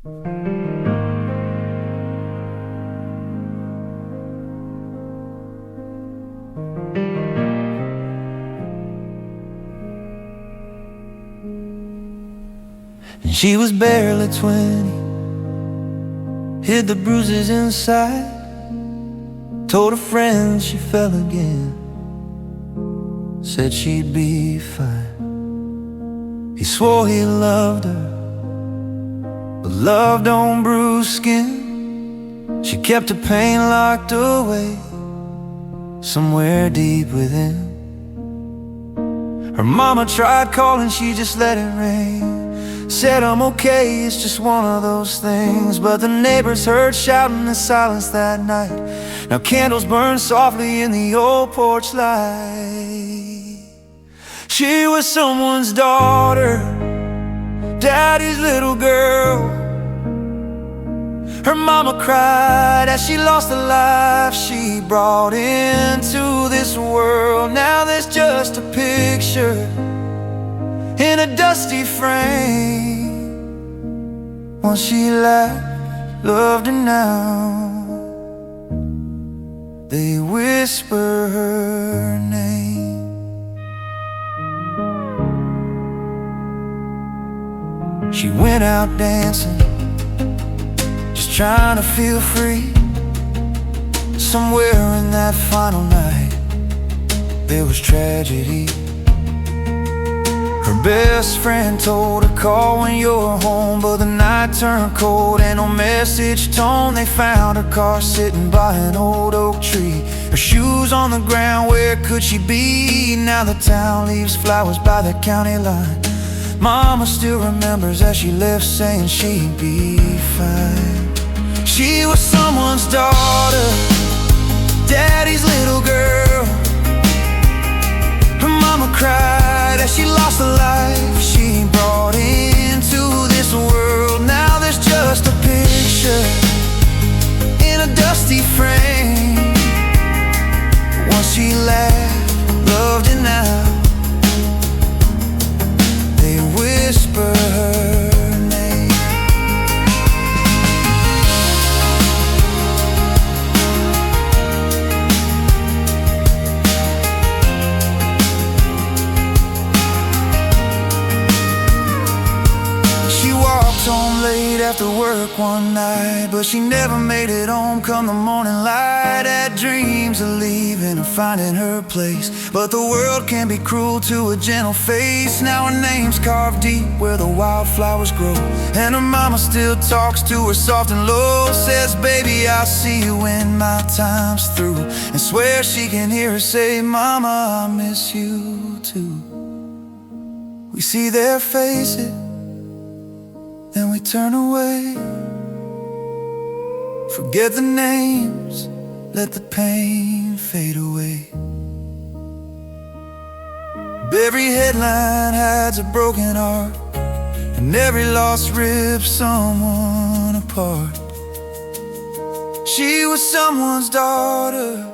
And she was barely 20, hid the bruises inside, told her friends she fell again, said she'd be fine. He swore he loved her, but love don't bruise skin. She kept her pain locked away somewhere deep within. Her mama tried calling, she just let it rain. Said I'm okay, it's just one of those things. But the neighbors heard shouting in silence that night. Now candles burn softly in the old porch light. She was someone's daughter, daddy's little girl. Her mama cried as she lost the life she brought into this world. Now there's just a picture in a dusty frame. Once she laughed, loved, and now they whisper her name. She went out dancing, just trying to feel free. Somewhere in that final night, there was tragedy. Her best friend told her, call when you're home, but the night turned cold and no message tone. They found her car sitting by an old oak tree, her shoes on the ground, where could she be? Now the town leaves flowers by the county line. Mama still remembers as she left, saying she'd be fine. She was someone's daughter, daddy's little girl. Her mama cried as she lost the life she brought into this world. Now there's just a picture in a dusty frame. Once she laughed, loved, and now they whisper her name. She walked home late after work one night, but she never made it home come the morning light. Had dreams of leaving and finding her place, but the world can be cruel to a gentle face. Now her name's carved deep where the wildflowers grow, and her mama still talks to her soft and low. Says, baby, I'll see you when my time's through, and swear she can hear her say, mama, I miss you too. We see their faces, then we turn away. Forget the names, let the pain fade away. Every headline hides a broken heart, and every loss rips someone apart. She was someone's daughter,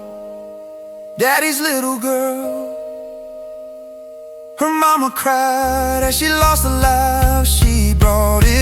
daddy's little girl. Her mama cried as she lost the life she brought in.